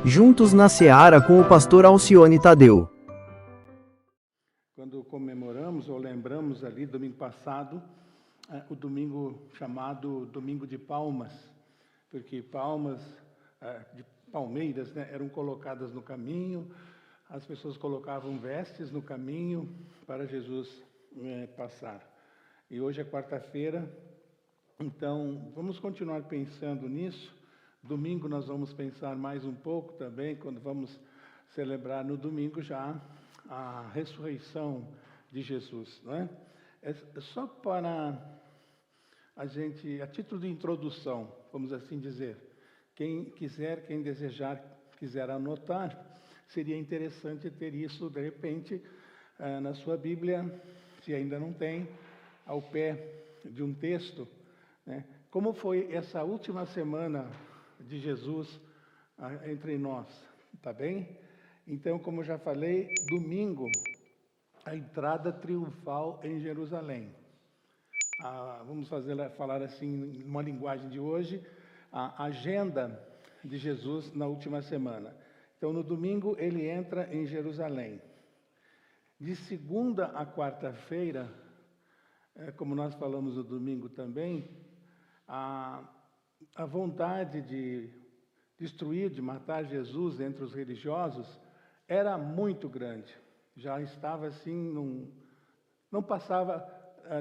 Juntos na Seara com o pastor Alcione Tadeu. Quando comemoramos ou lembramos ali, domingo passado, o domingo chamado Domingo de Palmas, porque palmas de palmeiras, né, eram colocadas no caminho, as pessoas colocavam vestes no caminho para Jesus passar. E hoje é quarta-feira, então vamos continuar pensando nisso. Domingo nós vamos pensar mais um pouco também, quando vamos celebrar no domingo já a ressurreição de Jesus, não é? É só para a gente, a título de introdução, vamos assim dizer, quem desejar, quiser anotar, seria interessante ter isso, de repente, na sua Bíblia, se ainda não tem, ao pé de um texto, né? Como foi essa última semana de Jesus entre nós, tá bem? Então, como já falei, domingo, a entrada triunfal em Jerusalém. Vamos falar assim, uma linguagem de hoje, a agenda de Jesus na última semana. Então, no domingo, ele entra em Jerusalém. De segunda a quarta-feira, como nós falamos no domingo também, a vontade de destruir, de matar Jesus entre os religiosos era muito grande. Já estava assim, não passava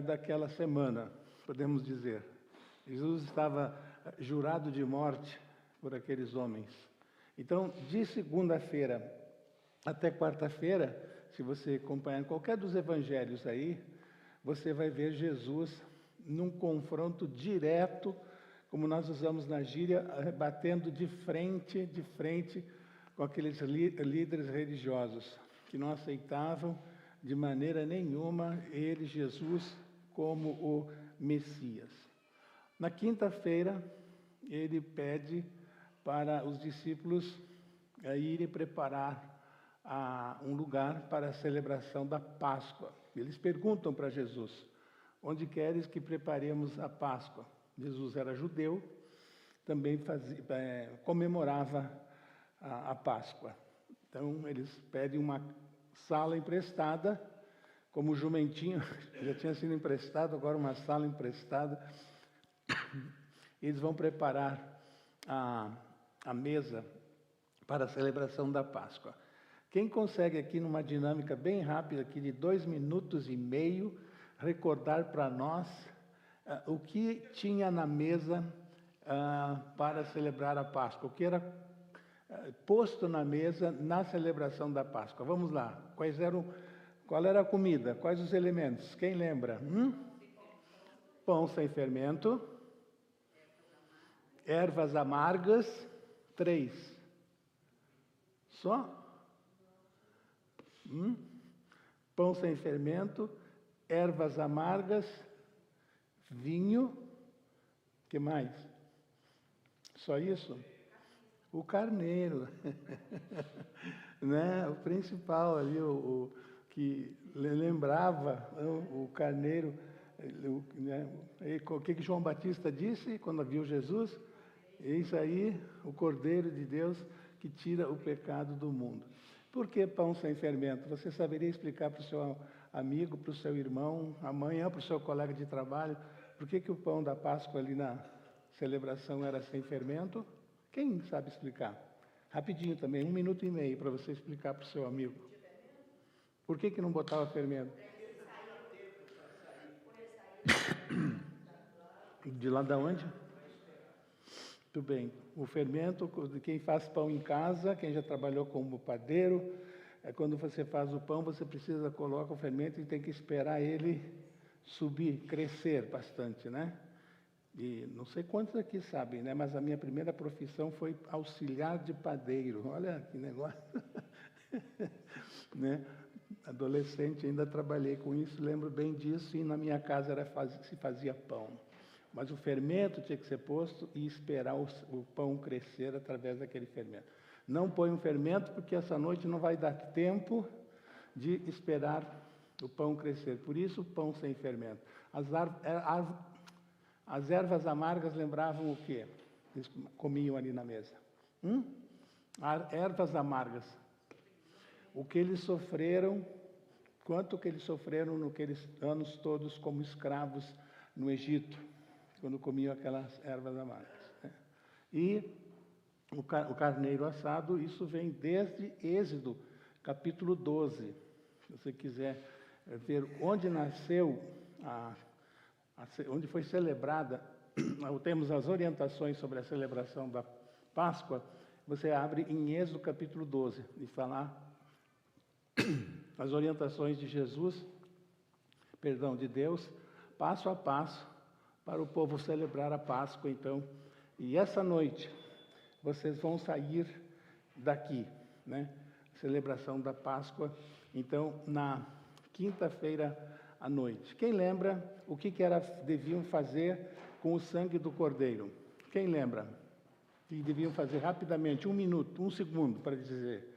daquela semana, podemos dizer. Jesus estava jurado de morte por aqueles homens. Então, de segunda-feira até quarta-feira, se você acompanhar qualquer dos evangelhos aí, você vai ver Jesus num confronto direto, como nós usamos na gíria, batendo de frente com aqueles líderes religiosos, que não aceitavam de maneira nenhuma ele, Jesus, como o Messias. Na quinta-feira, ele pede para os discípulos irem preparar um lugar para a celebração da Páscoa. Eles perguntam para Jesus: onde queres que preparemos a Páscoa? Jesus era judeu, também comemorava a Páscoa. Então, eles pedem uma sala emprestada, como o jumentinho já tinha sido emprestado, agora uma sala emprestada. Eles vão preparar a mesa para a celebração da Páscoa. Quem consegue aqui, numa dinâmica bem rápida, aqui de 2 minutos e meio, recordar para nós o que tinha na mesa para celebrar a Páscoa, o que era posto na mesa na celebração da Páscoa. Vamos lá, qual era a comida, quais os elementos? Quem lembra? Pão sem fermento, ervas amargas, 3. Só? Pão sem fermento, ervas amargas, vinho, que mais? Só isso? O carneiro, né? O principal ali, o que lembrava o carneiro, né? O que João Batista disse quando viu Jesus? Eis aí o Cordeiro de Deus que tira o pecado do mundo. Por que pão sem fermento? Você saberia explicar para o seu amigo, para o seu irmão, amanhã para o seu colega de trabalho, por que o pão da Páscoa ali na celebração era sem fermento? Quem sabe explicar? Rapidinho também, 1 minuto e meio para você explicar para o seu amigo. Por que não botava fermento? De lá da onde? Muito bem. O fermento, quem faz pão em casa, quem já trabalhou como padeiro, quando você faz o pão, você coloca o fermento e tem que esperar ele subir, crescer bastante, né? E não sei quantos aqui sabem, né? Mas a minha primeira profissão foi auxiliar de padeiro. Olha que negócio. Né? Adolescente ainda trabalhei com isso, lembro bem disso, e na minha casa se fazia pão. Mas o fermento tinha que ser posto e esperar o pão crescer através daquele fermento. Não põe um fermento, porque essa noite não vai dar tempo de esperar o pão crescer. Por isso, o pão sem fermento. As ervas amargas lembravam o quê? Eles comiam ali na mesa. Ervas amargas. O que eles sofreram, quanto que eles sofreram naqueles anos todos como escravos no Egito, quando comiam aquelas ervas amargas, né? E o carneiro assado, isso vem desde Êxodo, capítulo 12. Se você quiser ver onde nasceu, onde foi celebrada, temos as orientações sobre a celebração da Páscoa, você abre em Êxodo capítulo 12 e falar as orientações de de Deus, passo a passo, para o povo celebrar a Páscoa, então. E essa noite, vocês vão sair daqui, né? Celebração da Páscoa, então, na quinta-feira à noite. Quem lembra o que deviam fazer com o sangue do cordeiro? Quem lembra? O que deviam fazer rapidamente, 1 minuto, 1 segundo, para dizer.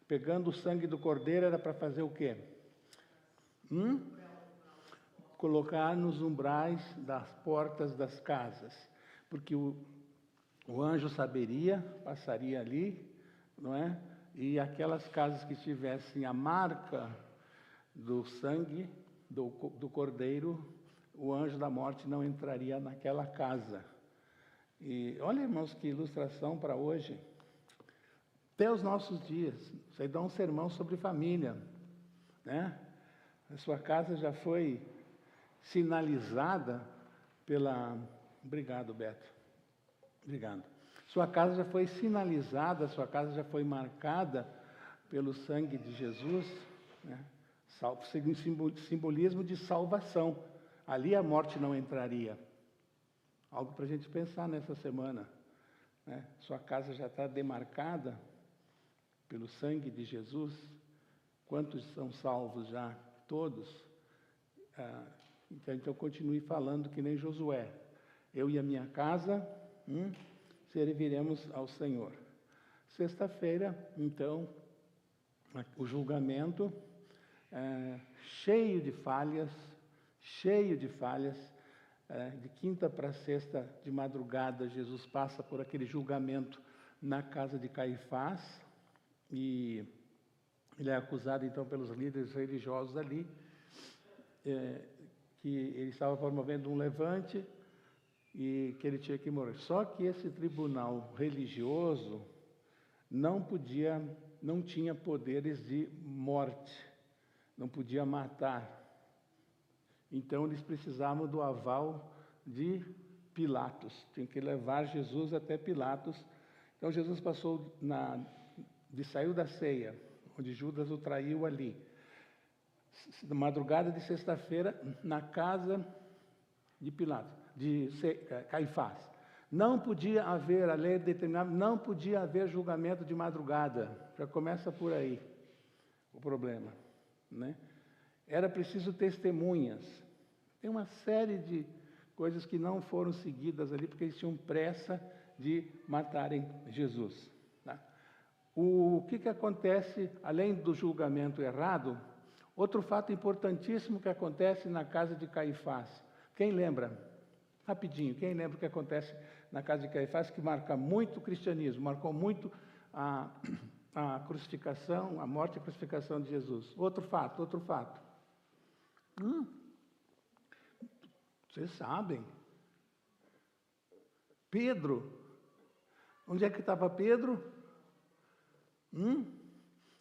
Pegando o sangue do cordeiro, era para fazer o quê? Colocar nos umbrais das portas das casas, porque o anjo saberia, passaria ali, não é? E aquelas casas que tivessem a marca do sangue do cordeiro, o anjo da morte não entraria naquela casa. E olha, irmãos, que ilustração para hoje. Até os nossos dias, você dá um sermão sobre família, né? A sua casa já foi sinalizada pela... Obrigado, Beto. Obrigado. Sua casa já foi sinalizada, sua casa já foi marcada pelo sangue de Jesus, né? Simbolismo de salvação. Ali a morte não entraria. Algo para a gente pensar nessa semana, né? Sua casa já está demarcada pelo sangue de Jesus. Quantos são salvos já? Todos. Então continue falando que nem Josué. Eu e a minha casa serviremos ao Senhor. Sexta-feira, então, o julgamento cheio de falhas, de quinta para sexta de madrugada, Jesus passa por aquele julgamento na casa de Caifás, e ele é acusado então pelos líderes religiosos ali, que ele estava promovendo um levante e que ele tinha que morrer. Só que esse tribunal religioso não tinha poderes de morte, não podia matar. Então eles precisavam do aval de Pilatos, tinham que levar Jesus até Pilatos. Então Jesus saiu da ceia, onde Judas o traiu ali, na madrugada de sexta-feira, na casa de Pilatos, de Caifás. Não podia haver, a lei determinava, não podia haver julgamento de madrugada. Já começa por aí o problema, né? Era preciso testemunhas. Tem uma série de coisas que não foram seguidas ali, porque eles tinham pressa de matarem Jesus. O que acontece, além do julgamento errado, outro fato importantíssimo que acontece na casa de Caifás. Quem lembra? Rapidinho, quem lembra o que acontece na casa de Caifás, que marca muito o cristianismo, marcou muito a crucificação, a morte e a crucificação de Jesus. Outro fato. Vocês sabem. Pedro. Onde é que estava Pedro?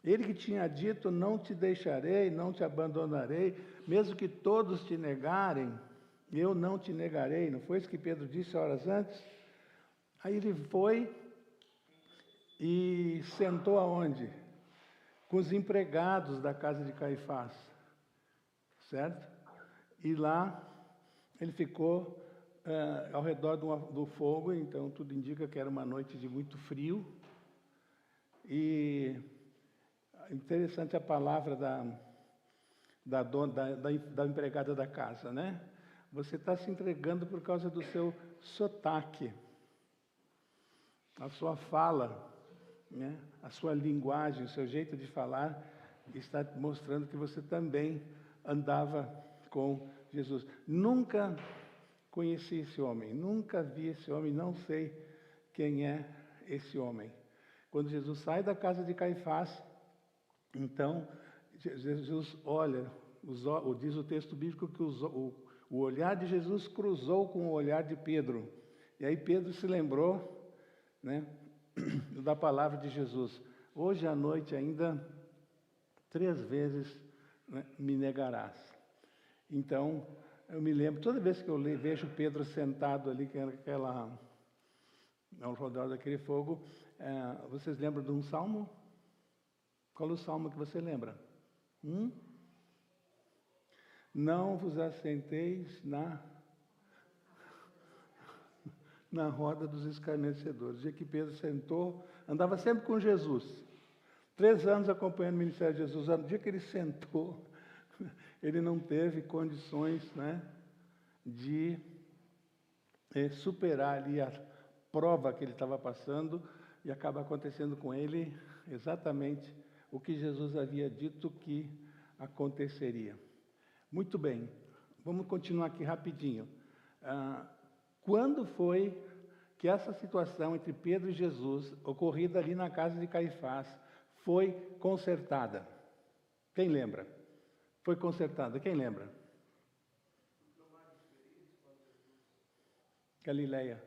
Ele que tinha dito, não te deixarei, não te abandonarei, mesmo que todos te negarem, eu não te negarei. Não foi isso que Pedro disse horas antes? Aí ele foi e sentou aonde? Com os empregados da casa de Caifás, certo? E lá ele ficou ao redor do fogo, então tudo indica que era uma noite de muito frio. E interessante a palavra da empregada da casa, né? Você está se entregando por causa do seu sotaque, a sua fala, né? A sua linguagem, o seu jeito de falar está mostrando que você também andava com Jesus. Nunca conheci esse homem, nunca vi esse homem, não sei quem é esse homem. Quando Jesus sai da casa de Caifás, então Jesus olha, diz o texto bíblico que o olhar de Jesus cruzou com o olhar de Pedro. E aí Pedro se lembrou, né, da palavra de Jesus. Hoje à noite ainda 3 vezes, né, me negarás. Então, eu me lembro, toda vez que eu vejo Pedro sentado ali, ao redor daquele fogo, vocês lembram de um salmo? Qual é o salmo que você lembra? Não vos assenteis na roda dos escarnecedores. O dia que Pedro sentou, andava sempre com Jesus. 3 anos acompanhando o ministério de Jesus. No dia que ele sentou, ele não teve condições, né, de superar ali a prova que ele estava passando, e acaba acontecendo com ele exatamente o que Jesus havia dito que aconteceria. Muito bem, vamos continuar aqui rapidinho. Quando foi que essa situação entre Pedro e Jesus, ocorrida ali na casa de Caifás, foi consertada? Quem lembra? Foi consertada, quem lembra? Galileia.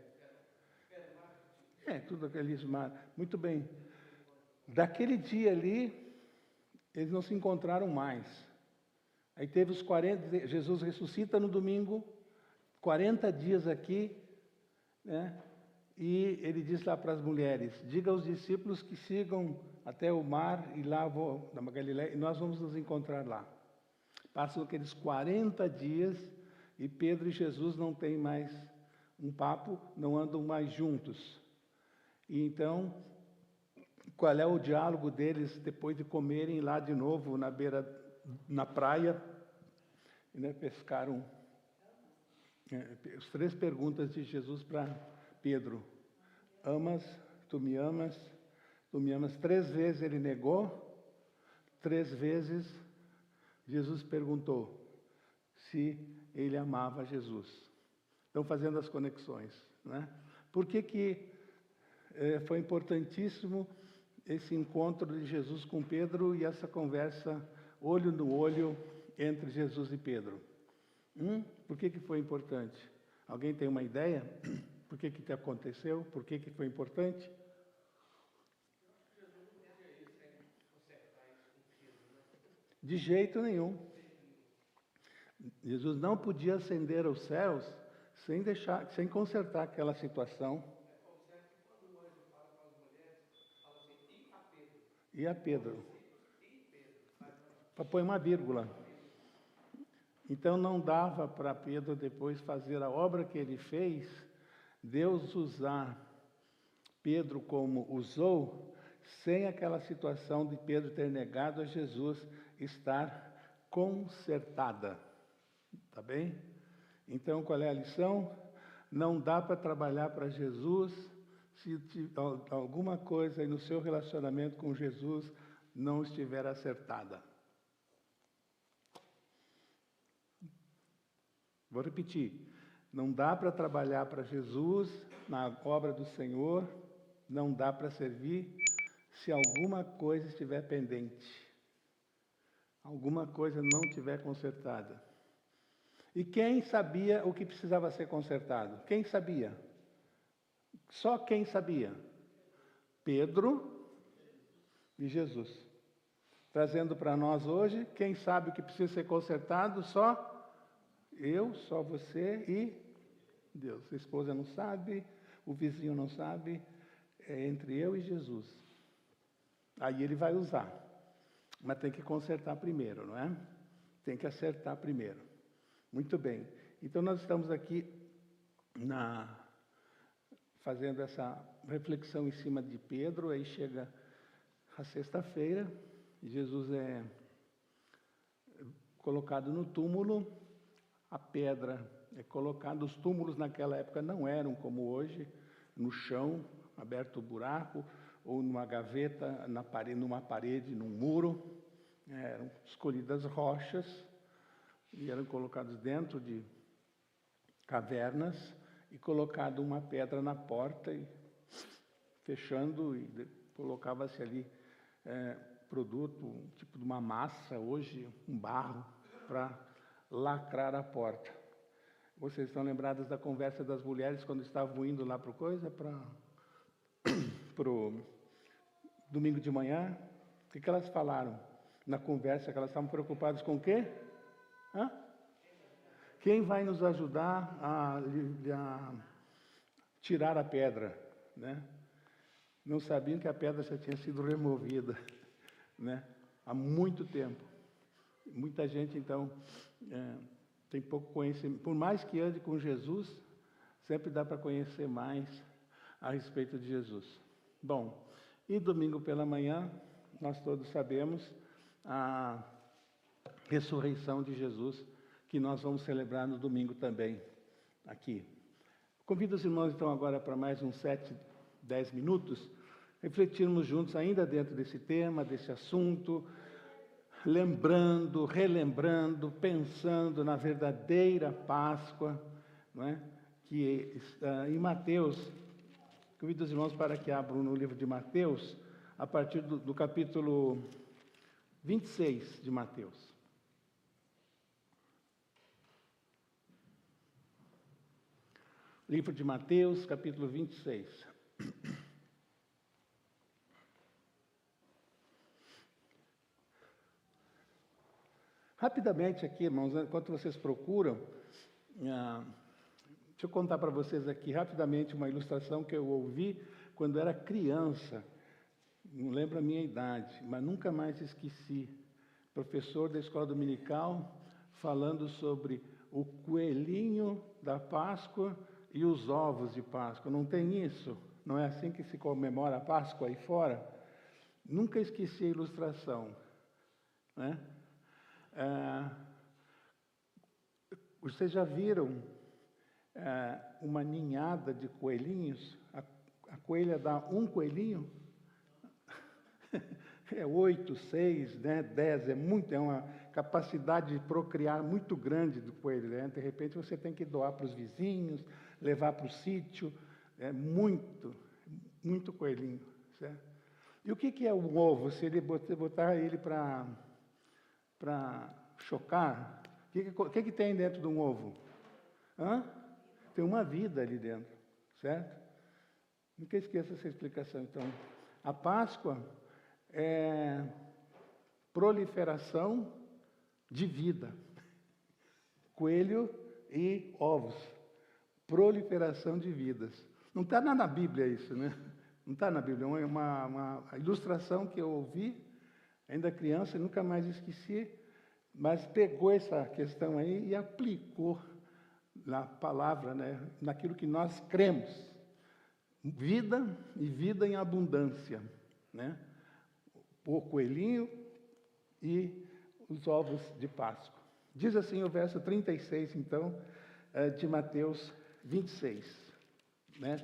Tudo aqueles mares. Muito bem. Daquele dia ali, eles não se encontraram mais. Aí teve os 40, Jesus ressuscita no domingo, 40 dias aqui, né? E ele diz lá para as mulheres: diga aos discípulos que sigam até o mar, e lá vou, na Galileia, e nós vamos nos encontrar lá. Passam aqueles 40 dias, e Pedro e Jesus não têm mais um papo, não andam mais juntos. E então, qual é o diálogo deles depois de comerem lá de novo na praia, né, pescaram as 3 perguntas de Jesus para Pedro: amas, tu me amas, tu me amas. 3 vezes ele negou, 3 vezes Jesus perguntou se ele amava Jesus. Estão fazendo as conexões, né? Por que foi importantíssimo esse encontro de Jesus com Pedro e essa conversa olho no olho entre Jesus e Pedro? Por que foi importante? Alguém tem uma ideia? Por que aconteceu? Por que foi importante? De jeito nenhum. Jesus não podia ascender aos céus sem consertar aquela situação. E a Pedro? Para pôr uma vírgula. Então não dava para Pedro depois fazer a obra que ele fez, Deus usar Pedro como usou, sem aquela situação de Pedro ter negado a Jesus estar consertada. Tá bem? Então qual é a lição? Não dá para trabalhar para Jesus se alguma coisa aí no seu relacionamento com Jesus não estiver acertada. Vou repetir. Não dá para trabalhar para Jesus na obra do Senhor, não dá para servir se alguma coisa estiver pendente, alguma coisa não estiver consertada. E quem sabia o que precisava ser consertado? Quem sabia? Só quem sabia? Pedro e Jesus. Trazendo para nós hoje, quem sabe o que precisa ser consertado? Só eu, só você e Deus. A esposa não sabe, o vizinho não sabe, é entre eu e Jesus. Aí ele vai usar, mas tem que consertar primeiro, não é? Tem que acertar primeiro. Muito bem. Então nós estamos aqui fazendo essa reflexão em cima de Pedro. Aí chega a sexta-feira, Jesus é colocado no túmulo, a pedra é colocada. Os túmulos naquela época não eram como hoje, no chão, aberto o buraco, ou numa gaveta, numa parede, num muro. Eram escolhidas rochas e eram colocados dentro de cavernas e colocado uma pedra na porta, e fechando, e colocava-se ali produto, um tipo de uma massa, hoje um barro, para lacrar a porta. Vocês estão lembrados da conversa das mulheres quando estavam indo lá para o domingo de manhã? O que elas falaram na conversa? Que elas estavam preocupadas com o quê? Quem vai nos ajudar a tirar a pedra, né? Não sabiam que a pedra já tinha sido removida, né? Há muito tempo. Muita gente, então, tem pouco conhecimento. Por mais que ande com Jesus, sempre dá para conhecer mais a respeito de Jesus. Bom, e domingo pela manhã, nós todos sabemos a ressurreição de Jesus, que nós vamos celebrar no domingo também, aqui. Convido os irmãos, então, agora para mais uns 7, 10 minutos, refletirmos juntos ainda dentro desse tema, desse assunto, lembrando, relembrando, pensando na verdadeira Páscoa, não é? Que em Mateus, convido os irmãos para que abram no livro de Mateus, a partir do capítulo 26 de Mateus. Livro de Mateus, capítulo 26. Rapidamente aqui, irmãos, enquanto vocês procuram, deixa eu contar para vocês aqui rapidamente uma ilustração que eu ouvi quando era criança. Não lembro a minha idade, mas nunca mais esqueci. Professor da escola dominical falando sobre o coelhinho da Páscoa e os ovos de Páscoa. Não tem isso? Não é assim que se comemora a Páscoa aí fora? Nunca esqueci a ilustração, né? Vocês já viram uma ninhada de coelhinhos? A coelha dá um coelhinho? É 8, 6, né, 10, é uma capacidade de procriar muito grande do coelho, né? De repente você tem que doar para os vizinhos, levar para o sítio, muito coelhinho, certo? E o que é um ovo? Se ele botar ele para chocar, o que tem dentro de um ovo? Tem uma vida ali dentro, certo? Nunca esqueça essa explicação. Então, a Páscoa é proliferação de vida. Coelho e ovos. Proliferação de vidas. Não está na Bíblia isso, né? Não está na Bíblia. É uma ilustração que eu ouvi, ainda criança, e nunca mais esqueci, mas pegou essa questão aí e aplicou na palavra, né? Naquilo que nós cremos. Vida e vida em abundância, né? O coelhinho e os ovos de Páscoa. Diz assim o verso 36, então, de Mateus 26. Né?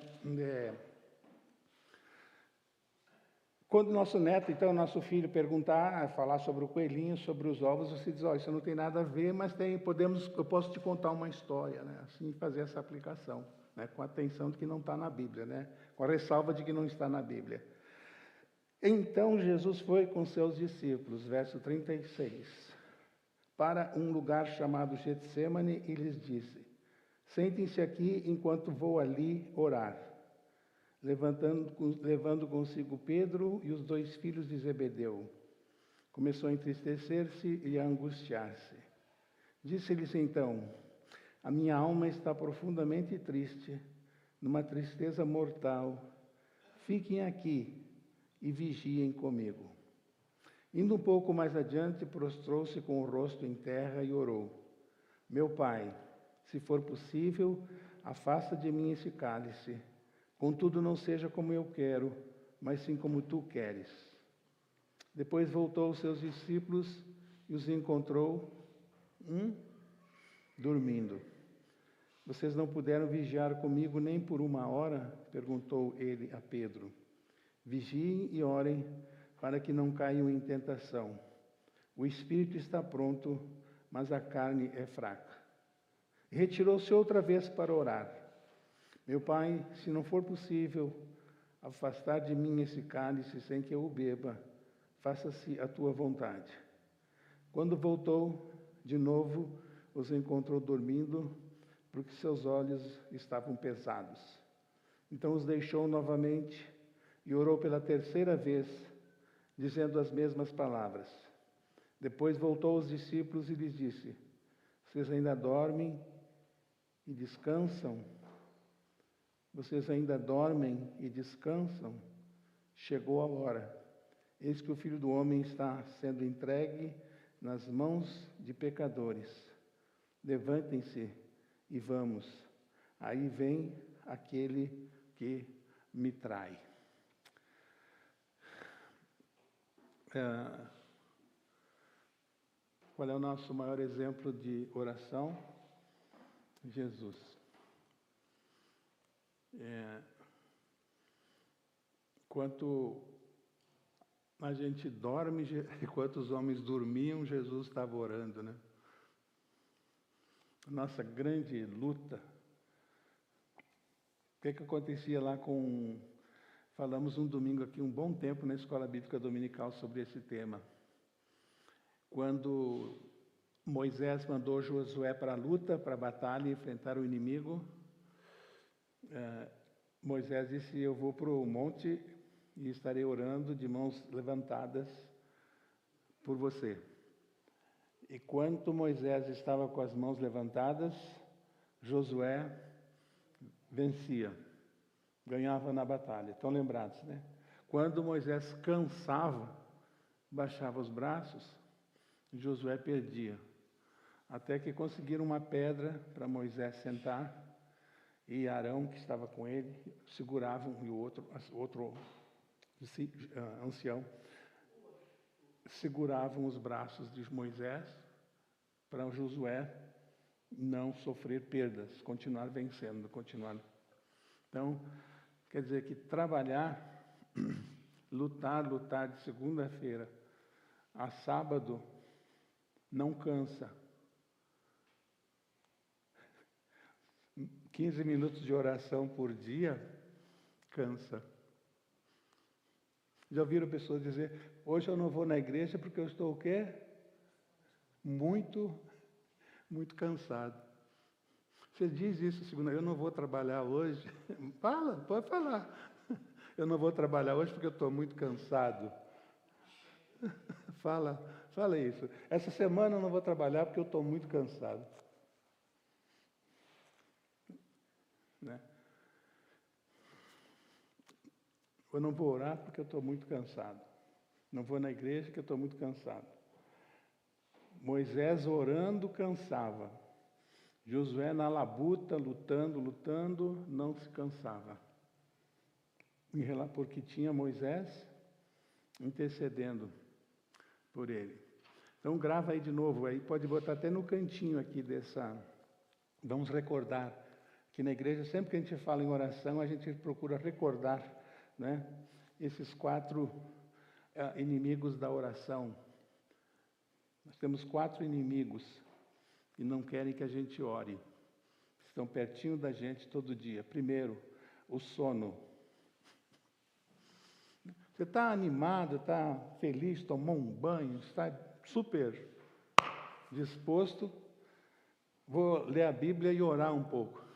Quando nosso neto, então, nosso filho falar sobre o coelhinho, sobre os ovos, você diz, isso não tem nada a ver, mas eu posso te contar uma história, né? Assim, fazer essa aplicação, né? Com a atenção de que não está na Bíblia, né? Com a ressalva de que não está na Bíblia. Então Jesus foi com seus discípulos, verso 36, para um lugar chamado Getsêmani e lhes disse, sentem-se aqui enquanto vou ali orar. Levando consigo Pedro e os 2 filhos de Zebedeu. Começou a entristecer-se e a angustiar-se. Disse-lhes então, a minha alma está profundamente triste, numa tristeza mortal. Fiquem aqui e vigiem comigo. Indo um pouco mais adiante, prostrou-se com o rosto em terra e orou. Meu Pai, se for possível, afasta de mim esse cálice. Contudo, não seja como eu quero, mas sim como tu queres. Depois voltou aos seus discípulos e os encontrou dormindo. Vocês não puderam vigiar comigo nem por 1 hora? Perguntou ele a Pedro. Vigiem e orem para que não caiam em tentação. O espírito está pronto, mas a carne é fraca. Retirou-se outra vez para orar. Meu Pai, se não for possível, afastar de mim esse cálice sem que eu o beba, faça-se a tua vontade. Quando voltou, de novo, os encontrou dormindo, porque seus olhos estavam pesados. Então os deixou novamente e orou pela terceira vez, dizendo as mesmas palavras. Depois voltou aos discípulos e lhes disse: vocês ainda dormem e descansam? Vocês ainda dormem e descansam? Chegou a hora. Eis que o Filho do Homem está sendo entregue nas mãos de pecadores. Levantem-se e vamos. Aí vem aquele que me trai. Qual é o nosso maior exemplo de oração? Jesus. Enquanto a gente dorme, enquanto os homens dormiam, Jesus estava orando, né? Nossa grande luta. O que acontecia lá com... Falamos um domingo aqui, um bom tempo na Escola Bíblica Dominical sobre esse tema. Quando Moisés mandou Josué para a luta, para a batalha, enfrentar o inimigo, Moisés disse: eu vou para o monte e estarei orando de mãos levantadas por você. E quando Moisés estava com as mãos levantadas, Josué vencia, ganhava na batalha. Estão lembrados, né? Quando Moisés cansava, baixava os braços, Josué perdia. Até que conseguiram uma pedra para Moisés sentar, e Arão, que estava com ele, seguravam, e o outro ancião, seguravam os braços de Moisés para Josué não sofrer perdas, continuar vencendo, continuar. Então, quer dizer que trabalhar, lutar de segunda-feira a sábado não cansa. 15 minutos de oração por dia cansa. Já ouviram pessoas dizer: hoje eu não vou na igreja porque eu estou o quê? Muito cansado. Você diz isso segunda, eu não vou trabalhar hoje. Fala, pode falar. Eu não vou trabalhar hoje porque eu estou muito cansado. Fala isso. Essa semana eu não vou trabalhar porque eu estou muito cansado. Né? Eu não vou orar porque eu estou muito cansado. Não vou na igreja porque eu estou muito cansado. Moisés orando cansava. Josué na labuta, lutando, não se cansava. Porque tinha Moisés intercedendo por ele. Então grava aí de novo, aí pode botar até no cantinho aqui dessa... Vamos recordar que na igreja, sempre que a gente fala em oração, a gente procura recordar, né, esses 4 inimigos da oração. Nós temos 4 inimigos que não querem que a gente ore. Estão pertinho da gente todo dia. Primeiro, o sono. Você está animado, está feliz, tomou um banho, está super disposto. Vou ler a Bíblia e orar um pouco.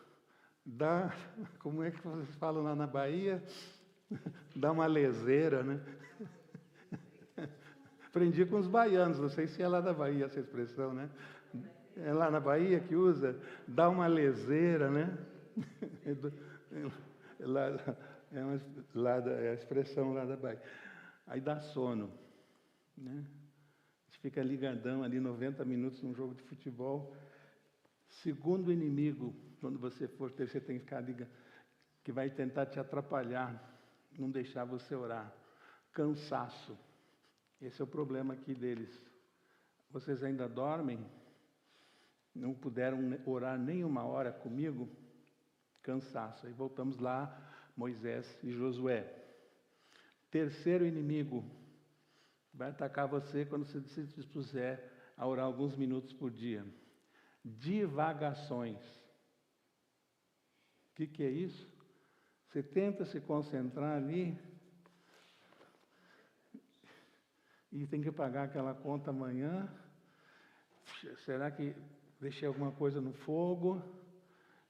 Como é que vocês falam lá na Bahia? Dá uma leseira, né? Aprendi com os baianos, não sei se é lá da Bahia essa expressão, né? É lá na Bahia que usa, dá uma leseira, né? É a expressão lá da Bahia. Aí dá sono, né? A gente fica ligadão ali 90 minutos num jogo de futebol. Segundo inimigo, quando você for ter, você tem que ficar ligado, que vai tentar te atrapalhar, não deixar você orar. Cansaço. Esse é o problema aqui deles. Vocês ainda dormem? Não puderam orar nem uma hora comigo? Cansaço. Aí voltamos lá, Moisés e Josué. Terceiro inimigo, vai atacar você quando você se dispuser a orar alguns minutos por dia. Divagações. O que é isso? Você tenta se concentrar ali e tem que pagar aquela conta amanhã. Será que deixei alguma coisa no fogo?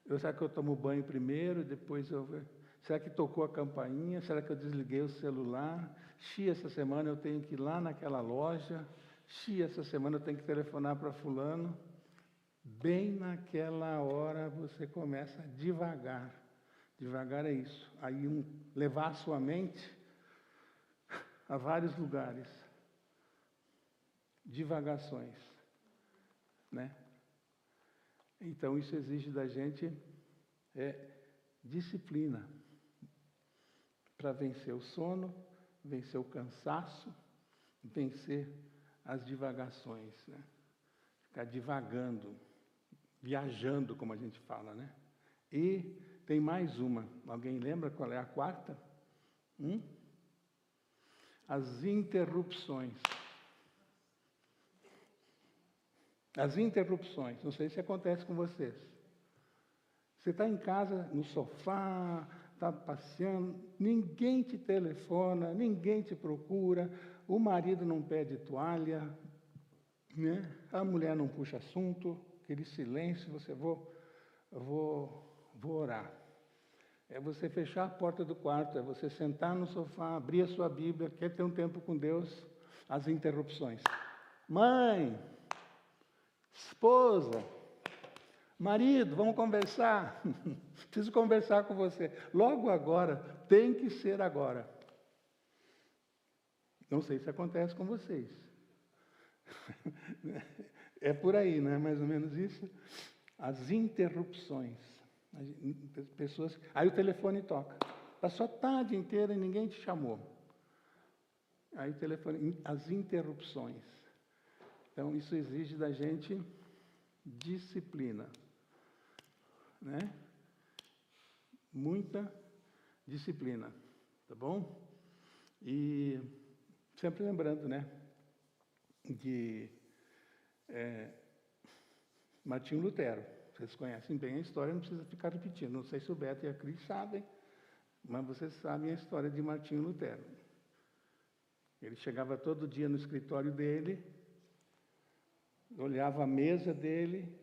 Será que eu tomo banho primeiro, depois eu... Será que tocou a campainha? Será que eu desliguei o celular? Essa semana eu tenho que ir lá naquela loja. Essa semana eu tenho que telefonar para fulano. Bem naquela hora você começa devagar. Devagar é isso. Aí levar a sua mente a vários lugares. Divagações, né? Então isso exige da gente disciplina para vencer o sono, vencer o cansaço, vencer as divagações, né? Ficar divagando, viajando, como a gente fala, né? E tem mais uma. Alguém lembra qual é a quarta? As interrupções. As interrupções. Não sei se acontece com vocês. Você está em casa, no sofá, está passeando, ninguém te telefona, ninguém te procura, o marido não pede toalha, né? A mulher não puxa assunto, aquele silêncio, você vou orar. É você fechar a porta do quarto, é você sentar no sofá, abrir a sua Bíblia, quer ter um tempo com Deus, as interrupções. Mãe, esposa, marido, vamos conversar. Preciso conversar com você. Logo agora, tem que ser agora. Não sei se acontece com vocês. É por aí, não é mais ou menos isso? As interrupções. As pessoas... Aí o telefone toca. Passou a tarde inteira e ninguém te chamou. Aí o telefone... As interrupções. Então, isso exige da gente disciplina, né? Muita disciplina, tá bom? E sempre lembrando, né, de Martinho Lutero. Vocês conhecem bem a história, não precisa ficar repetindo. Não sei se o Beto e a Cris sabem, mas vocês sabem a história de Martinho Lutero. Ele chegava todo dia no escritório dele, olhava a mesa dele,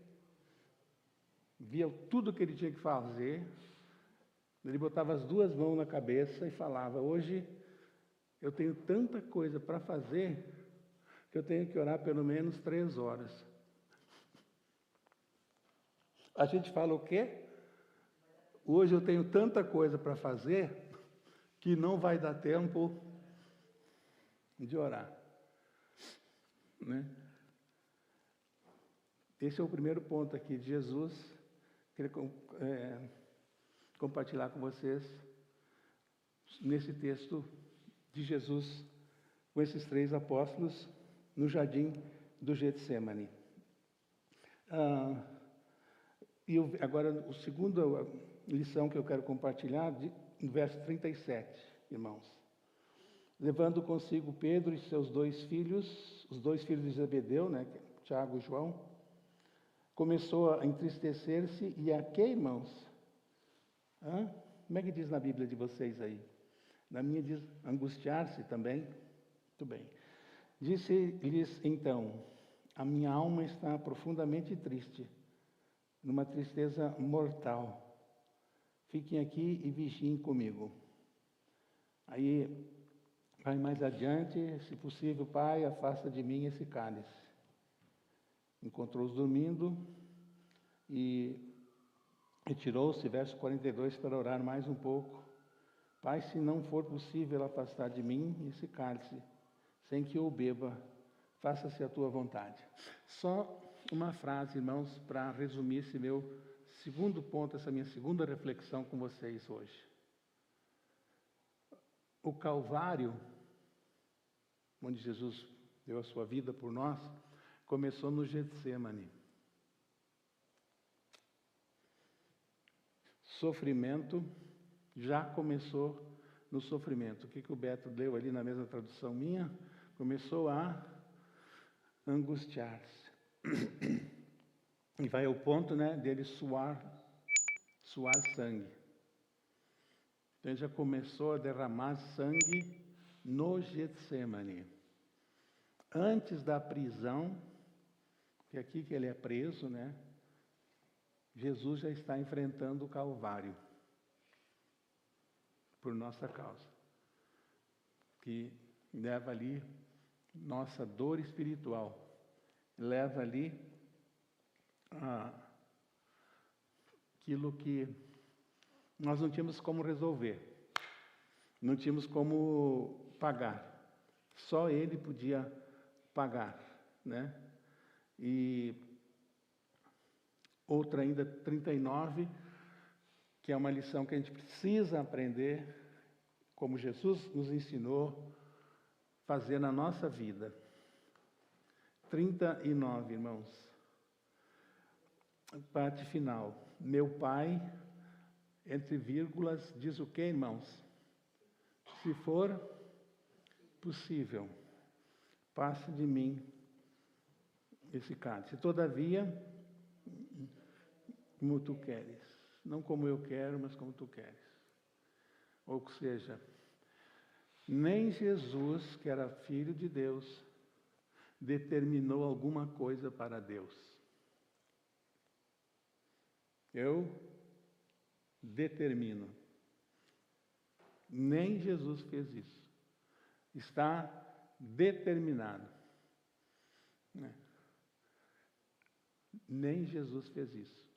via tudo que ele tinha que fazer, ele botava as duas mãos na cabeça e falava: hoje eu tenho tanta coisa para fazer que eu tenho que orar pelo menos 3 horas. A gente fala o quê? Hoje eu tenho tanta coisa para fazer que não vai dar tempo de orar, né? Esse é o primeiro ponto aqui de Jesus. Queria compartilhar com vocês nesse texto de Jesus com esses 3 apóstolos no jardim do Getsemane. Agora, a segunda lição que eu quero compartilhar, no verso 37, irmãos. Levando consigo Pedro e seus 2 filhos, os 2 filhos de Zebedeu, né, Tiago e João, começou a entristecer-se e a quê, irmãos? Como é que diz na Bíblia de vocês aí? Na minha diz angustiar-se também. Muito bem. Disse-lhes então: a minha alma está profundamente triste, numa tristeza mortal. Fiquem aqui e vigiem comigo. Aí, vai mais adiante: se possível, Pai, afasta de mim esse cálice. Encontrou-os dormindo e retirou-se, verso 42, para orar mais um pouco. Pai, se não for possível afastar de mim esse cálice, sem que eu o beba, faça-se a tua vontade. Só uma frase, irmãos, para resumir esse meu segundo ponto, essa minha segunda reflexão com vocês hoje. O Calvário, onde Jesus deu a sua vida por nós, começou no Getsemane. Sofrimento já começou no sofrimento. O que o Beto leu ali na mesma tradução minha? Começou a angustiar-se. E vai ao ponto, né, dele suar sangue. Então ele já começou a derramar sangue no Getsemane. Antes da prisão, que é aqui que ele é preso, né? Jesus já está enfrentando o Calvário por nossa causa, que leva ali nossa dor espiritual, leva ali aquilo que nós não tínhamos como resolver, não tínhamos como pagar, só Ele podia pagar, né? E outra ainda, 39, que é uma lição que a gente precisa aprender, como Jesus nos ensinou a fazer na nossa vida. 39, irmãos. Parte final. Meu Pai, entre vírgulas, diz o que, irmãos? Se for possível, passe de mim esse cálice. Todavia, como tu queres. Não como eu quero, mas como tu queres. Ou seja, nem Jesus, que era filho de Deus, determinou alguma coisa para Deus. Eu determino. Nem Jesus fez isso. Está determinado. Nem Jesus fez isso.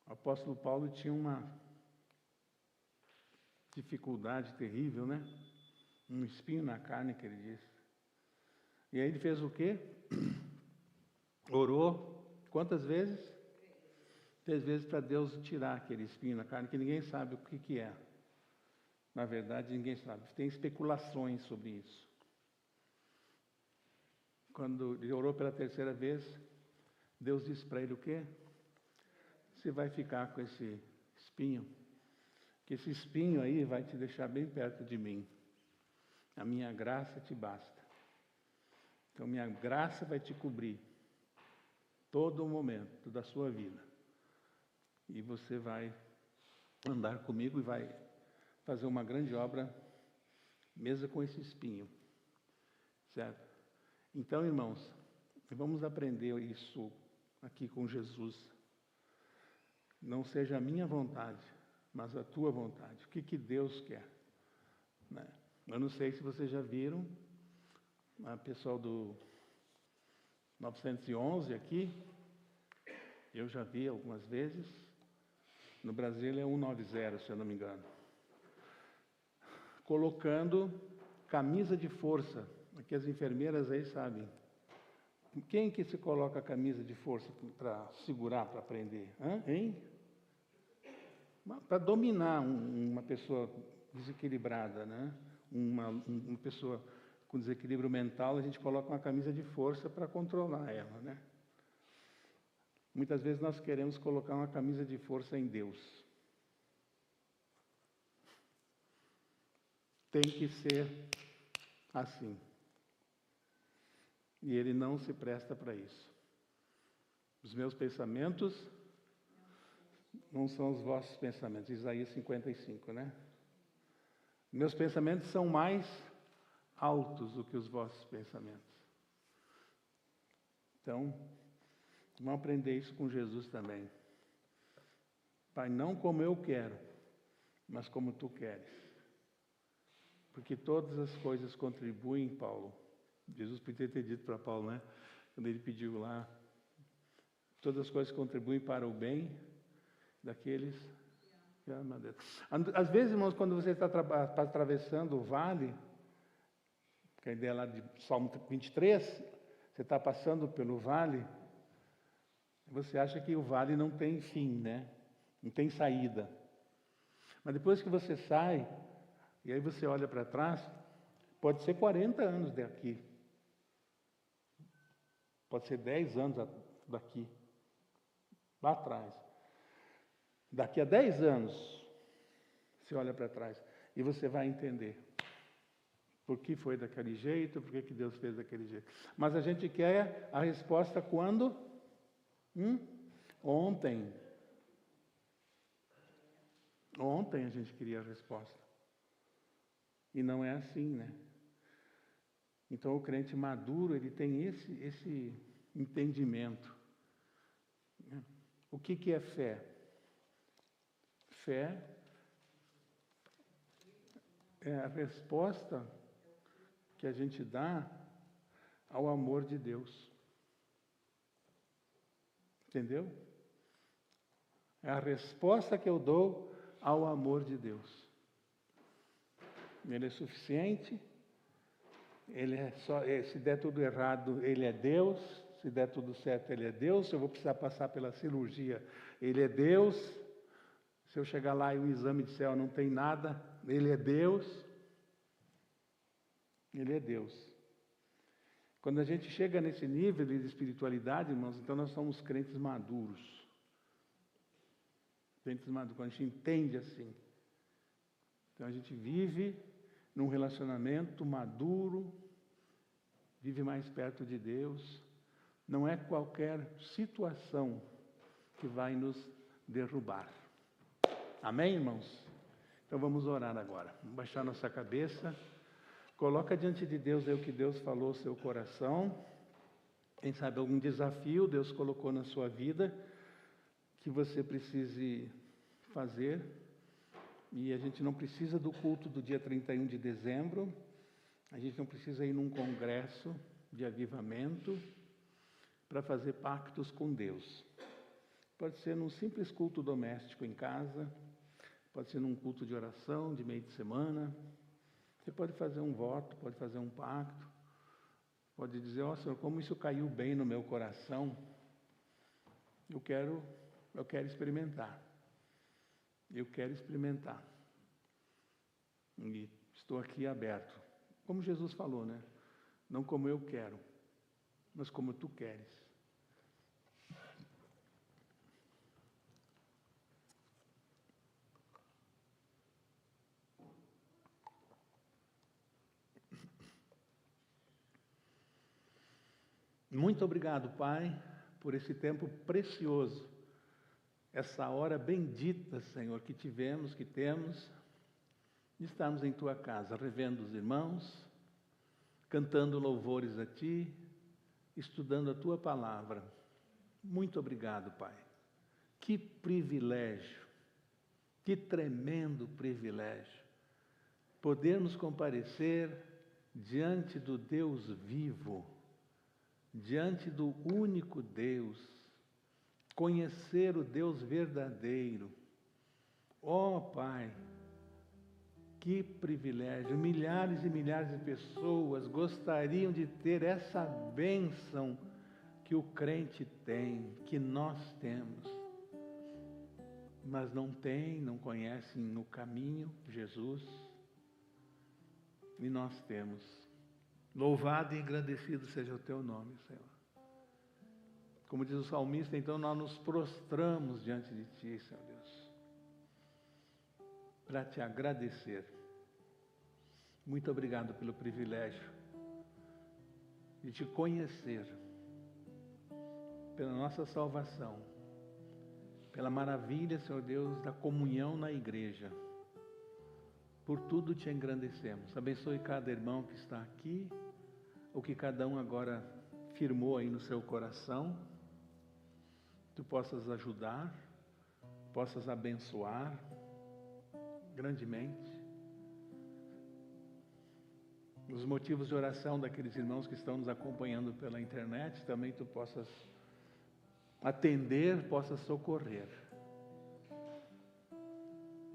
O apóstolo Paulo tinha uma dificuldade terrível, né? Um espinho na carne, que ele disse. E aí ele fez o quê? Orou. Quantas vezes? 3 vezes para Deus tirar aquele espinho na carne, que ninguém sabe o que é. Na verdade, ninguém sabe. Tem especulações sobre isso. Quando ele orou pela 3ª vez, Deus disse para ele o quê? Você vai ficar com esse espinho, que esse espinho aí vai te deixar bem perto de mim. A minha graça te basta. Então, minha graça vai te cobrir todo o momento da sua vida. E você vai andar comigo e vai fazer uma grande obra, mesmo com esse espinho. Certo? Então, irmãos, vamos aprender isso aqui com Jesus. Não seja a minha vontade, mas a tua vontade. O que Deus quer? Né? Eu não sei se vocês já viram, a pessoal do 911 aqui, eu já vi algumas vezes. No Brasil é 190, se eu não me engano. Colocando camisa de força. Aqui as enfermeiras aí sabem. Quem que se coloca a camisa de força para segurar, para prender? Hein? Para dominar uma pessoa desequilibrada, né? Uma pessoa com desequilíbrio mental, a gente coloca uma camisa de força para controlar ela, né? Muitas vezes nós queremos colocar uma camisa de força em Deus. Tem que ser assim. E Ele não se presta para isso. Os meus pensamentos não são os vossos pensamentos. Isaías 55, né? Meus pensamentos são mais altos do que os vossos pensamentos. Então, vamos aprender isso com Jesus também. Pai, não como eu quero, mas como tu queres. Porque todas as coisas contribuem, Paulo. Jesus podia ter dito para Paulo, né? Quando ele pediu lá, todas as coisas contribuem para o bem daqueles que amam a Deus. Às vezes, irmãos, quando você está atravessando o vale, que a ideia lá de Salmo 23, você está passando pelo vale, você acha que o vale não tem fim, né? Não tem saída. Mas depois que você sai, e aí você olha para trás, pode ser 40 anos daqui. Pode ser 10 anos daqui. Lá atrás. Daqui a 10 anos, você olha para trás e você vai entender por que foi daquele jeito, por que Deus fez daquele jeito. Mas a gente quer a resposta quando? Ontem. Ontem a gente queria a resposta. E não é assim, né? Então o crente maduro, ele tem esse entendimento. O que é fé? Fé é a resposta que a gente dá ao amor de Deus. Entendeu? É a resposta que eu dou ao amor de Deus. Ele é suficiente, ele é só, se der tudo errado, ele é Deus, se der tudo certo, ele é Deus, se eu vou precisar passar pela cirurgia, ele é Deus, se eu chegar lá e o exame disser não tem nada, ele é Deus. Ele é Deus. Quando a gente chega nesse nível de espiritualidade, irmãos, então nós somos crentes maduros. Crentes maduros, quando a gente entende assim. Então a gente vive num relacionamento maduro, vive mais perto de Deus. Não é qualquer situação que vai nos derrubar. Amém, irmãos? Então vamos orar agora. Vamos baixar nossa cabeça. Coloca diante de Deus aí o que Deus falou no seu coração. Quem sabe algum desafio Deus colocou na sua vida que você precise fazer. E a gente não precisa do culto do dia 31 de dezembro. A gente não precisa ir num congresso de avivamento para fazer pactos com Deus. Pode ser num simples culto doméstico em casa. Pode ser num culto de oração, de meio de semana. Você pode fazer um voto, pode fazer um pacto, pode dizer, ó Senhor, como isso caiu bem no meu coração, eu quero experimentar. Eu quero experimentar. E estou aqui aberto. Como Jesus falou, né? Não como eu quero, mas como tu queres. Muito obrigado, Pai, por esse tempo precioso, essa hora bendita, Senhor, que tivemos, que temos, de estarmos em Tua casa, revendo os irmãos, cantando louvores a Ti, estudando a Tua palavra. Muito obrigado, Pai. Que privilégio, que tremendo privilégio, podermos comparecer diante do Deus vivo, diante do único Deus, conhecer o Deus verdadeiro. Ó Pai, que privilégio! Milhares e milhares de pessoas gostariam de ter essa bênção que o crente tem, que nós temos, mas não tem, não conhecem no caminho Jesus, e nós temos. Louvado e agradecido seja o Teu nome, Senhor. Como diz o salmista, então nós nos prostramos diante de Ti, Senhor Deus, para Te agradecer. Muito obrigado pelo privilégio de Te conhecer, pela nossa salvação, pela maravilha, Senhor Deus, da comunhão na igreja. Por tudo Te engrandecemos. Abençoe cada irmão que está aqui, o que cada um agora firmou aí no seu coração. Tu possas ajudar, possas abençoar grandemente. Os motivos de oração daqueles irmãos que estão nos acompanhando pela internet, também Tu possas atender, possas socorrer.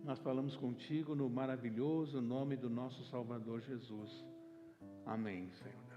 Nós falamos contigo no maravilhoso nome do nosso Salvador Jesus. Amém, Senhor.